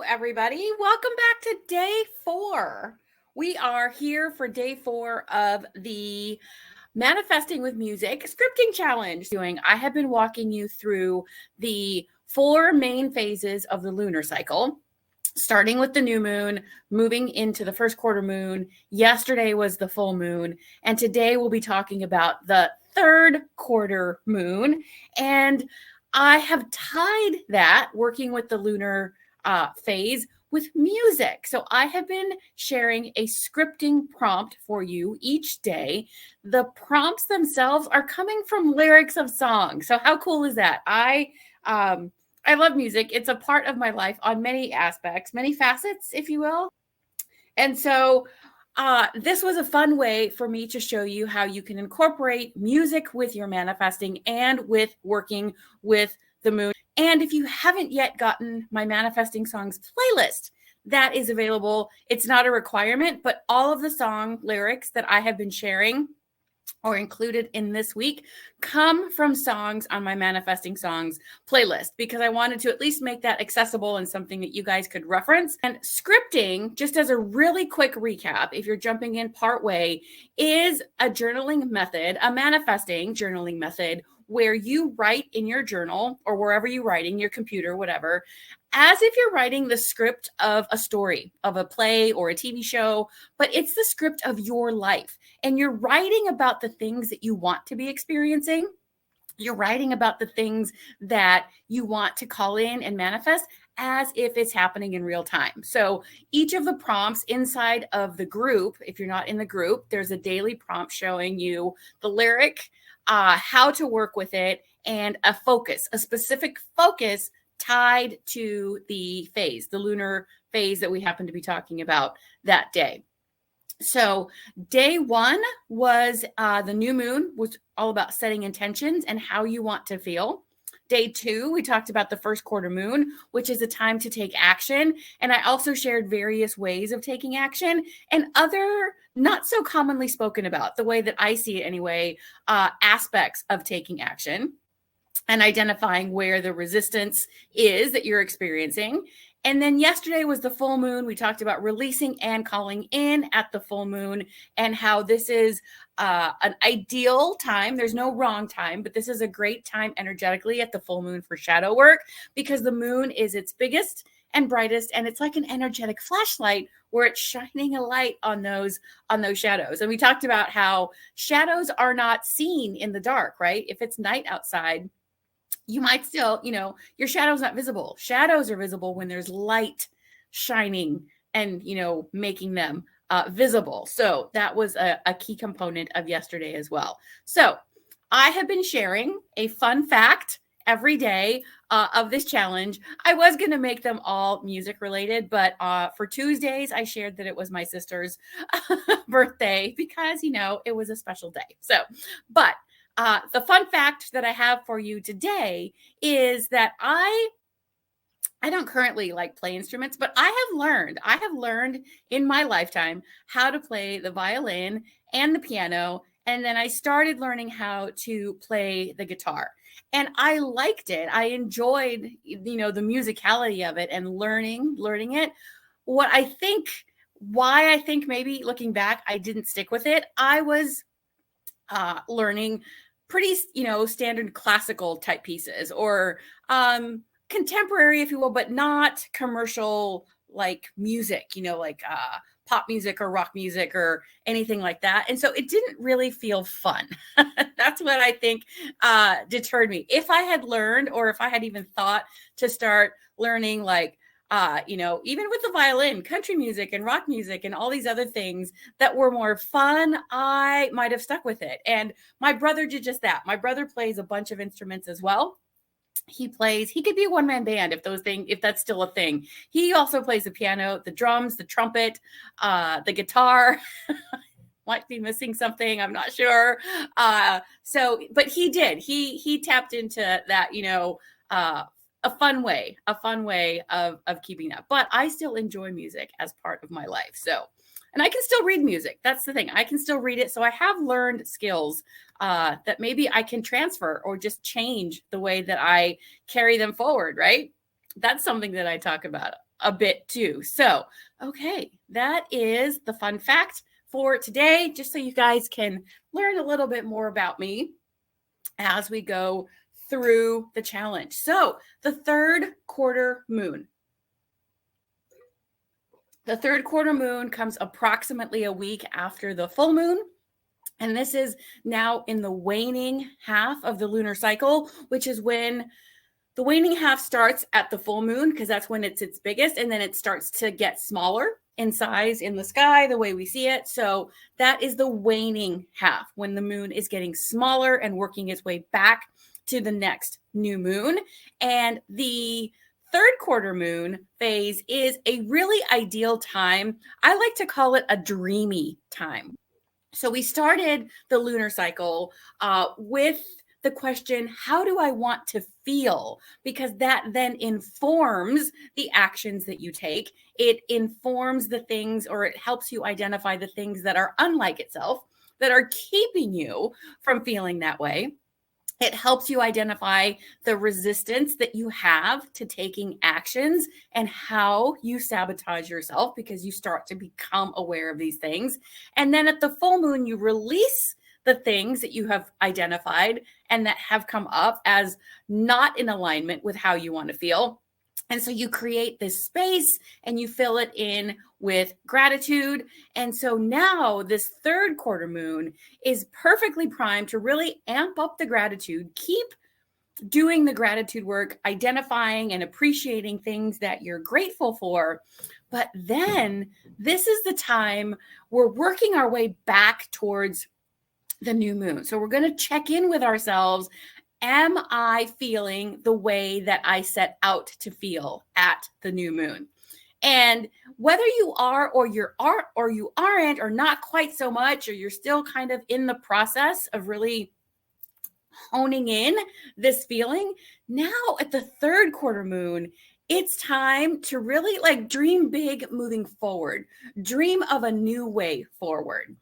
everybody. Welcome back to day 4. We are here for day 4 of the Manifesting with Music scripting challenge. I have been walking you through the 4 main phases of the lunar cycle, starting with the new moon, moving into the first quarter moon. Yesterday was the full moon, and today we'll be talking about the third quarter moon. And I have tied that, working with the lunar phase, with music. So I have been sharing a scripting prompt for you each day. The prompts themselves are coming from lyrics of songs. So how cool is that? I love music. It's a part of my life on many aspects, many facets, if you will. And so this was a fun way for me to show you how you can incorporate music with your manifesting and with working with the moon. And if you haven't yet gotten my Manifesting Songs playlist, that is available. It's not a requirement, but all of the song lyrics that I have been sharing or included in this week come from songs on my Manifesting Songs playlist, because I wanted to at least make that accessible and something that you guys could reference. And scripting, just as a really quick recap, if you're jumping in part way, is a journaling method, a manifesting journaling method, where you write in your journal or wherever you're writing, your computer, whatever, as if you're writing the script of a story, of a play or a TV show, but it's the script of your life. And you're writing about the things that you want to be experiencing. You're writing about the things that you want to call in and manifest as if it's happening in real time. So each of the prompts inside of the group, if you're not in the group, there's a daily prompt showing you the lyric, how to work with it, and a focus, a specific focus tied to the phase, the lunar phase that we happen to be talking about that day. So day 1 was the new moon, was all about setting intentions and how you want to feel. Day 2, we talked about the first quarter moon, which is a time to take action. And I also shared various ways of taking action and other not so commonly spoken about, the way that I see it anyway, aspects of taking action and identifying where the resistance is that you're experiencing. And then yesterday was the full moon. We talked about releasing and calling in at the full moon and how this is an ideal time. There's no wrong time, but this is a great time energetically at the full moon for shadow work, because the moon is its biggest and brightest, and it's like an energetic flashlight where it's shining a light on those shadows. And we talked about how shadows are not seen in the dark, right? If it's night outside, you might still, your shadow's not visible. Shadows are visible when there's light shining and, making them visible. So that was a key component of yesterday as well. So I have been sharing a fun fact every day of this challenge. I was going to make them all music related, but for Tuesdays, I shared that it was my sister's birthday because, it was a special day. So, but the fun fact that I have for you today is that I don't currently play instruments, but I have learned in my lifetime how to play the violin and the piano. And then I started learning how to play the guitar, and I liked it. I enjoyed, the musicality of it and learning it. Why I think maybe looking back, I didn't stick with it. I was learning pretty, standard classical type pieces, or contemporary, if you will, but not commercial music, pop music or rock music or anything like that. And so it didn't really feel fun. That's what I think deterred me. If I had learned, or if I had even thought to start learning even with the violin, country music and rock music and all these other things that were more fun, I might have stuck with it. And my brother did just that. My brother plays a bunch of instruments as well. He could be a one-man band if that's still a thing. He also plays the piano, the drums, the trumpet, the guitar. Might be missing something, I'm not sure. But he did. He tapped into that, a fun way of keeping that. But I still enjoy music as part of my life. So, and I can still read music. That's the thing. I can still read it. So I have learned skills that maybe I can transfer or just change the way that I carry them forward, right? That's something that I talk about a bit too. So, okay, that is the fun fact for today, just so you guys can learn a little bit more about me as we go through the challenge. So, the third quarter moon. The third quarter moon comes approximately a week after the full moon. And this is now in the waning half of the lunar cycle, which is when the waning half starts at the full moon, because that's when it's its biggest, and then it starts to get smaller in size in the sky, the way we see it. So that is the waning half, when the moon is getting smaller and working its way back to the next new moon. And the third quarter moon phase is a really ideal time. I like to call it a dreamy time. So we started the lunar cycle with the question, how do I want to feel? Because that then informs the actions that you take. It informs the things, or it helps you identify the things that are unlike itself, that are keeping you from feeling that way. It helps you identify the resistance that you have to taking actions and how you sabotage yourself, because you start to become aware of these things. And then at the full moon, you release the things that you have identified and that have come up as not in alignment with how you want to feel. And so you create this space and you fill it in with gratitude. And so now this third quarter moon is perfectly primed to really amp up the gratitude, keep doing the gratitude work, identifying and appreciating things that you're grateful for. But then this is the time we're working our way back towards the new moon. So we're going to check in with ourselves. Am I feeling the way that I set out to feel at the new moon? And whether you are or you aren't, or not quite so much, or you're still kind of in the process of really honing in this feeling, now at the third quarter moon, it's time to really dream big moving forward. Dream of a new way forward.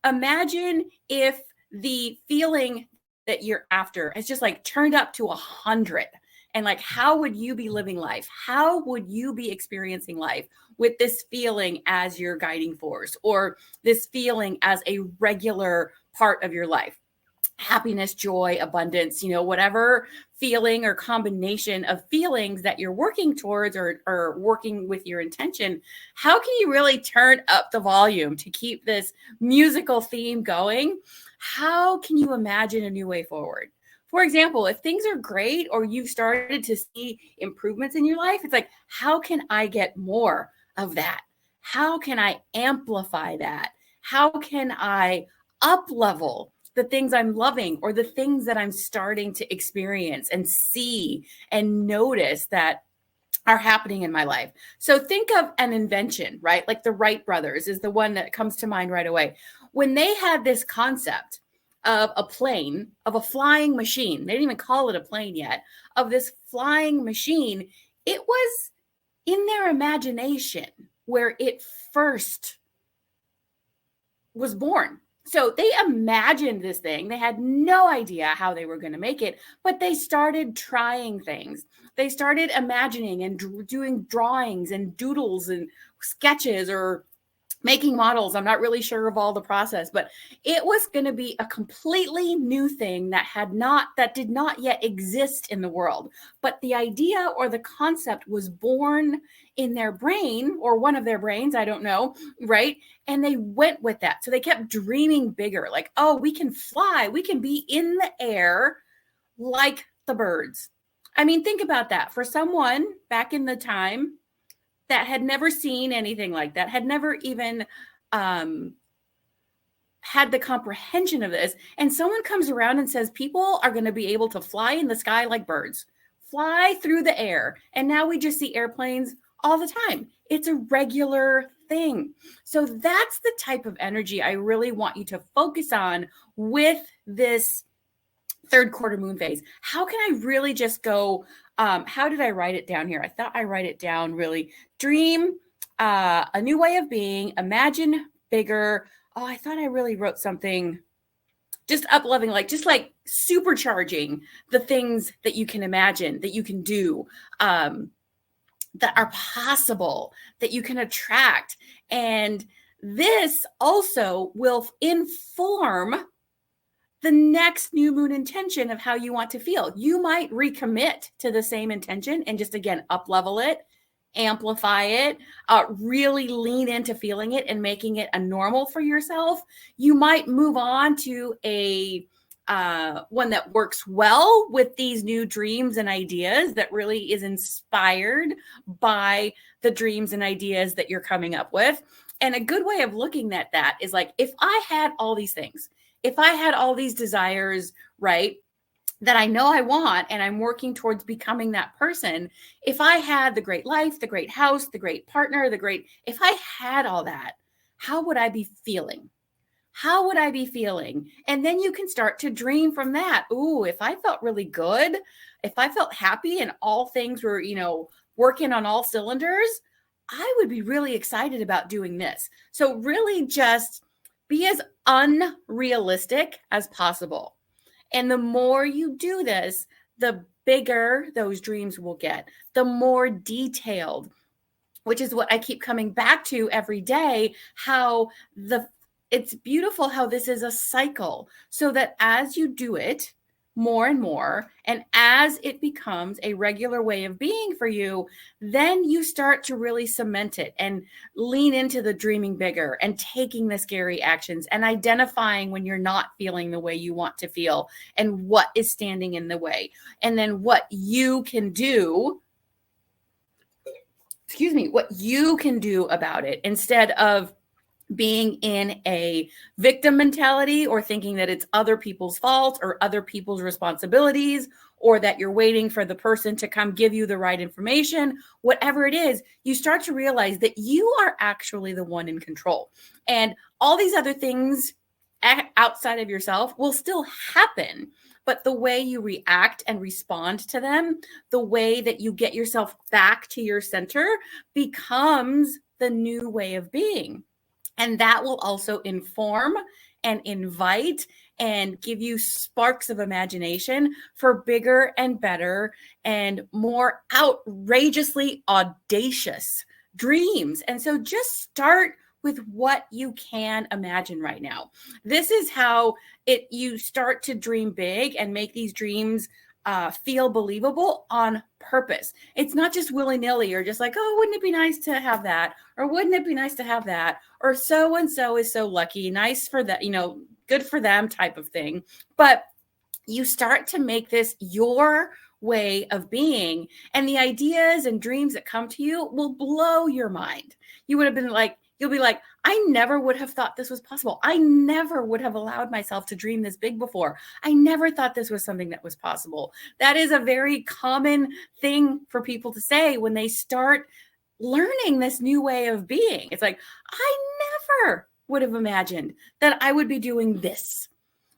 Imagine if the feeling that you're after has just turned up to 100, and how would you be living life? How would you be experiencing life with this feeling as your guiding force, or this feeling as a regular part of your life? Happiness, joy, abundance, whatever feeling or combination of feelings that you're working towards, or working with your intention. How can you really turn up the volume to keep this musical theme going? How can you imagine a new way forward? For example, if things are great, or you've started to see improvements in your life, it's how can I get more of that? How can I amplify that? How can I up level the things I'm loving, or the things that I'm starting to experience and see and notice that are happening in my life? So think of an invention, right? Like the Wright brothers is the one that comes to mind right away. When they had this concept of a plane, of a flying machine, they didn't even call it a plane yet, of this flying machine, it was in their imagination where it first was born. So they imagined this thing. They had no idea how they were going to make it, but they started trying things. They started imagining and doing drawings and doodles and sketches, or making models. I'm not really sure of all the process, but it was going to be a completely new thing that did not yet exist in the world. But the idea or the concept was born in their brain, or one of their brains, I don't know, right? And they went with that. So they kept dreaming bigger, oh, we can fly, we can be in the air like the birds. I mean, think about that. For someone back in the time that had never seen anything like that, had never even had the comprehension of this, and someone comes around and says people are going to be able to fly in the sky like birds, fly through the air, and now we just see airplanes all the time. It's a regular thing. So that's the type of energy I really want you to focus on with this third quarter moon phase. How can I really just go, how did I write it down here? I thought I write it down really. Dream, a new way of being, imagine bigger. Oh, I thought I really wrote something just up-leveling, just supercharging the things that you can imagine, that you can do, that are possible, that you can attract. And this also will inform the next new moon intention of how you want to feel. You might recommit to the same intention and just, again, up level it, amplify it, really lean into feeling it and making it a normal for yourself. You might move on to a one that works well with these new dreams and ideas, that really is inspired by the dreams and ideas that you're coming up with. And a good way of looking at that is like, if I had all these things, if I had all these desires, right, that I know I want, and I'm working towards becoming that person, if I had the great life, the great house, the great partner, if I had all that, how would I be feeling? How would I be feeling? And then you can start to dream from that. Ooh, if I felt really good, if I felt happy and all things were, working on all cylinders, I would be really excited about doing this. So really just be as unrealistic as possible. And the more you do this, the bigger those dreams will get, the more detailed, which is what I keep coming back to every day, how it's beautiful how this is a cycle, so that as you do it more and more, and as it becomes a regular way of being for you, then you start to really cement it and lean into the dreaming bigger and taking the scary actions and identifying when you're not feeling the way you want to feel and what is standing in the way. And then what you can do, what you can do about it, instead of being in a victim mentality or thinking that it's other people's fault or other people's responsibilities, or that you're waiting for the person to come give you the right information. Whatever it is, you start to realize that you are actually the one in control. And all these other things outside of yourself will still happen. But the way you react and respond to them, the way that you get yourself back to your center, becomes the new way of being. And that will also inform and invite and give you sparks of imagination for bigger and better and more outrageously audacious dreams. And so just start with what you can imagine right now. This is how you start to dream big and make these dreams feel believable on purpose. It's not just willy-nilly or just like, oh, wouldn't it be nice to have that? Or wouldn't it be nice to have that? Or so-and-so is so lucky, nice for that, good for them type of thing. But you start to make this your way of being, and the ideas and dreams that come to you will blow your mind. You would have been like, you'll be like, I never would have thought this was possible. I never would have allowed myself to dream this big before. I never thought this was something that was possible. That is a very common thing for people to say when they start learning this new way of being. It's like, I never would have imagined that I would be doing this,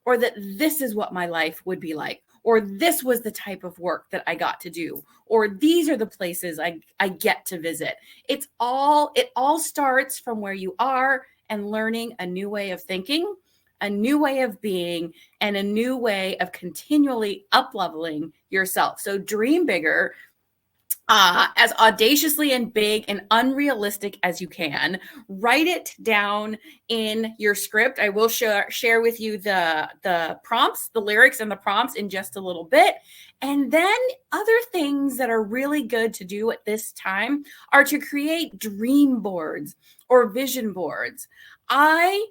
or that this is what my life would be like, or this was the type of work that I got to do, or these are the places I get to visit. It all starts from where you are and learning a new way of thinking, a new way of being, and a new way of continually up-leveling yourself. So dream bigger, as audaciously and big and unrealistic as you can. Write it down in your script. I will share with you the prompts, the lyrics and the prompts in just a little bit. And then other things that are really good to do at this time are to create dream boards or vision boards. I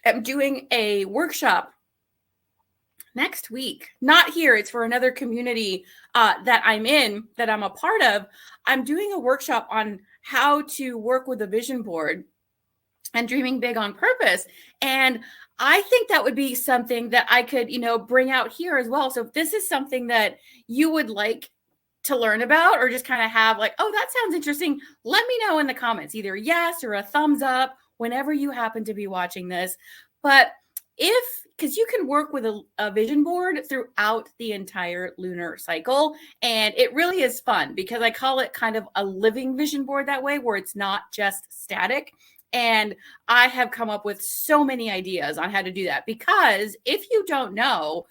am doing a workshop next week, not here. It's for another community that I'm in, that I'm a part of. I'm doing a workshop on how to work with a vision board and dreaming big on purpose. And I think that would be something that I could, bring out here as well. So if this is something that you would like to learn about, or just kind of have like, oh, that sounds interesting, let me know in the comments, either yes or a thumbs up whenever you happen to be watching this. But because you can work with a vision board throughout the entire lunar cycle. And it really is fun because I call it kind of a living vision board that way, where it's not just static. And I have come up with so many ideas on how to do that, because if you don't know,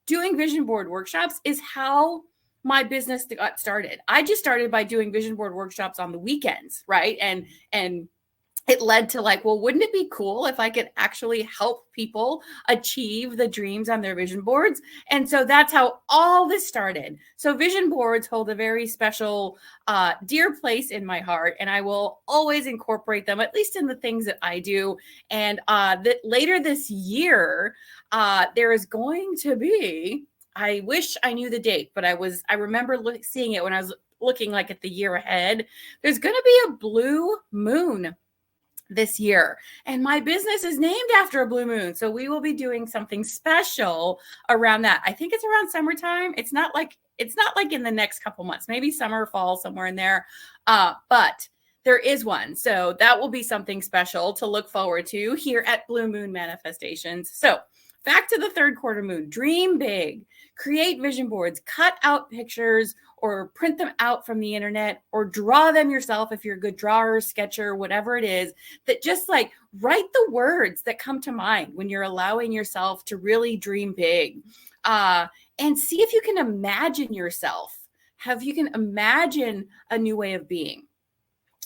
doing vision board workshops is how my business got started. I just started by doing vision board workshops on the weekends, right? And it led to like, well, wouldn't it be cool if I could actually help people achieve the dreams on their vision boards? And so that's how all this started. So vision boards hold a very special, dear place in my heart, and I will always incorporate them, at least in the things that I do. And that later this year, there is going to be, I wish I knew the date, but I remember seeing it when I was looking like at the year ahead. There's going to be a blue moon this year, and my business is named after a blue moon, so we will be doing something special around that. I think it's around summertime. It's not like in the next couple months, maybe summer, fall, somewhere in there, but there is one, so that will be something special to look forward to here at Blue Moon Manifestations. So back to the third quarter moon. Dream big, create vision boards, cut out pictures or print them out from the internet, or draw them yourself if you're a good drawer, sketcher, whatever it is, that just like write the words that come to mind when you're allowing yourself to really dream big. And see if you can imagine yourself, if you can imagine a new way of being,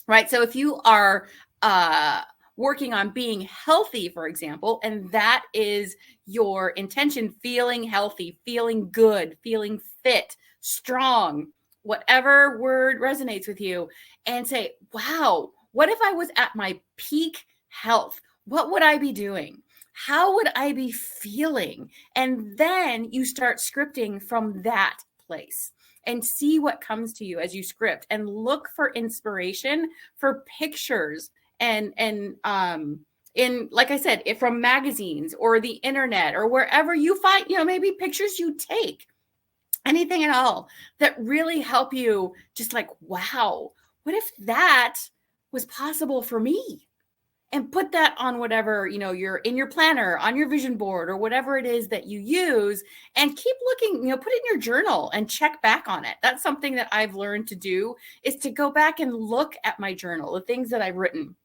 right? So if you are working on being healthy, for example, and that is your intention, feeling healthy, feeling good, feeling fit, strong, whatever word resonates with you, and say, wow, what if I was at my peak health? What would I be doing? How would I be feeling? And then you start scripting from that place and see what comes to you as you script, and look for inspiration for pictures and in, like I said, if from magazines or the internet or wherever you find, maybe pictures you take, anything at all that really help you, just like, wow, what if that was possible for me? And put that on whatever, you're in your planner, on your vision board, or whatever it is that you use, and keep looking, put it in your journal and check back on it. That's something that I've learned to do, is to go back and look at my journal, the things that I've written,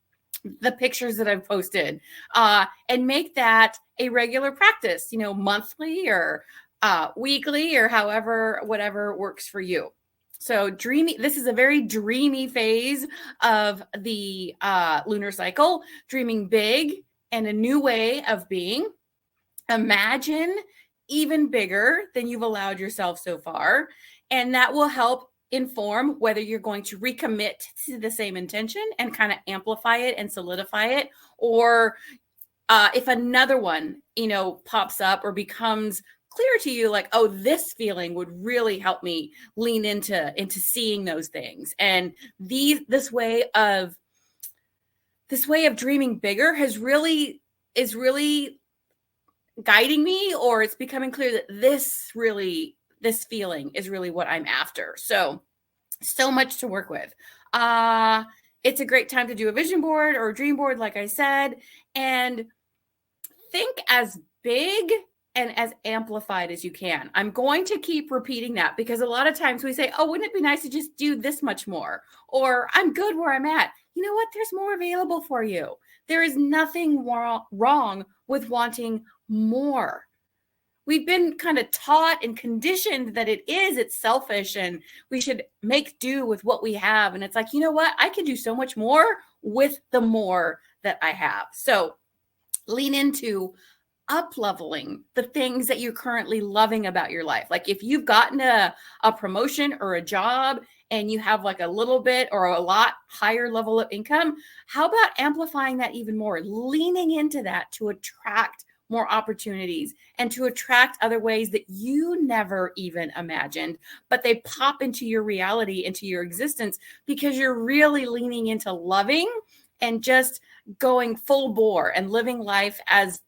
the pictures that I've posted, and make that a regular practice, monthly or weekly, or whatever works for you. So this is a very dreamy phase of the lunar cycle, dreaming big and a new way of being. Imagine even bigger than you've allowed yourself so far, and that will help inform whether you're going to recommit to the same intention and kind of amplify it and solidify it, or if another one, pops up or becomes clear to you, like, oh, this feeling would really help me lean into seeing those things. And this way of dreaming bigger is really guiding me, or it's becoming clear that this feeling is really what I'm after. So much to work with. It's a great time to do a vision board or a dream board, like I said, and think as big and as amplified as you can. I'm going to keep repeating that, because a lot of times we say, oh, wouldn't it be nice to just do this much more? Or I'm good where I'm at. You know what? There's more available for you. There is nothing wrong with wanting more. We've been kind of taught and conditioned that it's selfish and we should make do with what we have. And it's like, you know what? I can do so much more with the more that I have. So lean into up-leveling the things that you're currently loving about your life. Like if you've gotten a promotion or a job and you have like a little bit or a lot higher level of income, how about amplifying that even more, leaning into that to attract more opportunities and to attract other ways that you never even imagined, but they pop into your reality, into your existence, because you're really leaning into loving and just going full bore and living life as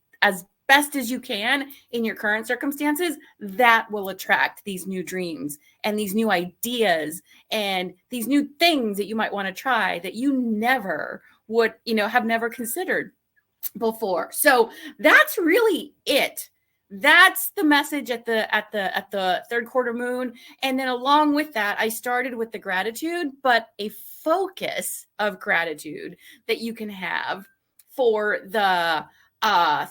best as you can in your current circumstances. That will attract these new dreams and these new ideas and these new things that you might want to try that you never would, have never considered before. So that's really it. That's the message at the third quarter moon. And then along with that, I started with the gratitude, but a focus of gratitude that you can have for the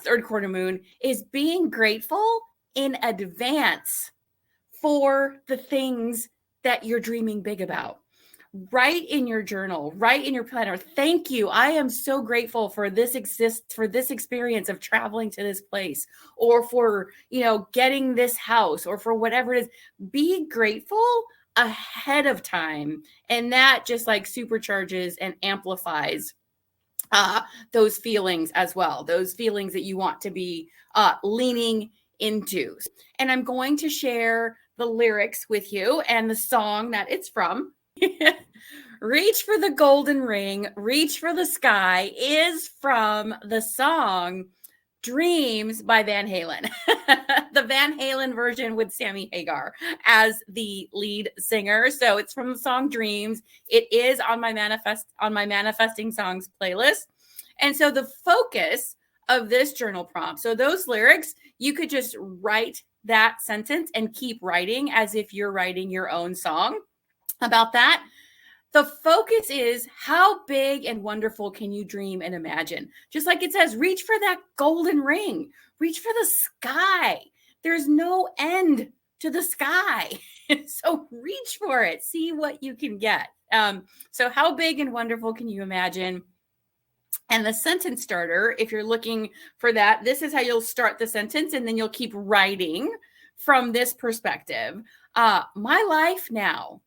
third quarter moon is being grateful in advance for the things that you're dreaming big about. Write in your journal, write in your planner. Thank you. I am so grateful for this experience of traveling to this place, or for, getting this house, or for whatever it is. Be grateful ahead of time. And that just like supercharges and amplifies those feelings as well, those feelings that you want to be leaning into. And I'm going to share the lyrics with you and the song that it's from. Reach for the golden ring, reach for the sky is from the song Dreams by Van Halen. The Van Halen version with Sammy Hagar as the lead singer. So it's from the song Dreams. It is on my Manifesting Songs playlist. And so the focus of this journal prompt, so those lyrics, you could just write that sentence and keep writing as if you're writing your own song about that. The focus is, how big and wonderful can you dream and imagine? Just like it says, reach for that golden ring, reach for the sky. There's no end to the sky. So reach for it, see what you can get. So how big and wonderful can you imagine? And the sentence starter, if you're looking for that, this is how you'll start the sentence, and then you'll keep writing from this perspective. My life now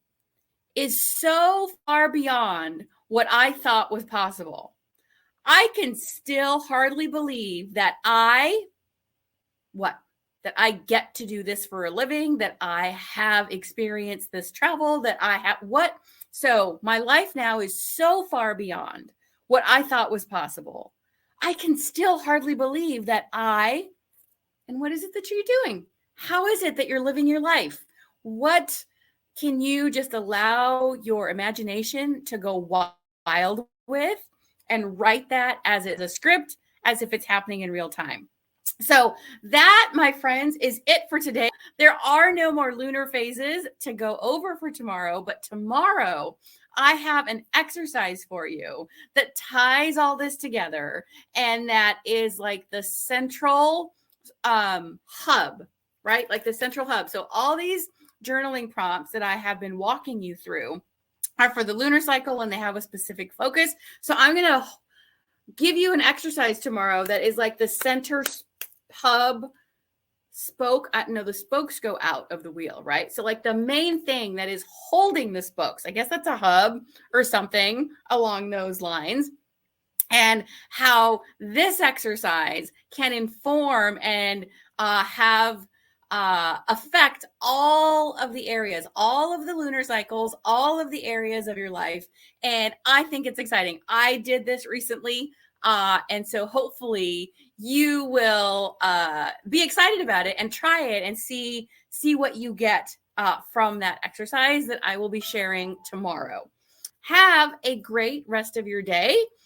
is so far beyond what I thought was possible. I can still hardly believe that I get to do this for a living, that I have experienced this travel, that I have So my life now is so far beyond what I thought was possible. I can still hardly believe that and what is it that you're doing? How is it that you're living your life? What can you just allow your imagination to go wild with and write that as a script, as if it's happening in real time? So that, my friends, is it for today. There are no more lunar phases to go over for tomorrow, but tomorrow I have an exercise for you that ties all this together, and that is like the central hub, right? Like the central hub. So all these journaling prompts that I have been walking you through are for the lunar cycle, and they have a specific focus. So I'm going to give you an exercise tomorrow that is like the center hub spoke. The spokes go out of the wheel, right? So like the main thing that is holding the spokes, I guess that's a hub or something along those lines. And how this exercise can inform and have affect all of the areas, all of the lunar cycles, all of the areas of your life. And I think it's exciting. I did this recently. And so hopefully you will be excited about it and try it and see what you get from that exercise that I will be sharing tomorrow. Have a great rest of your day.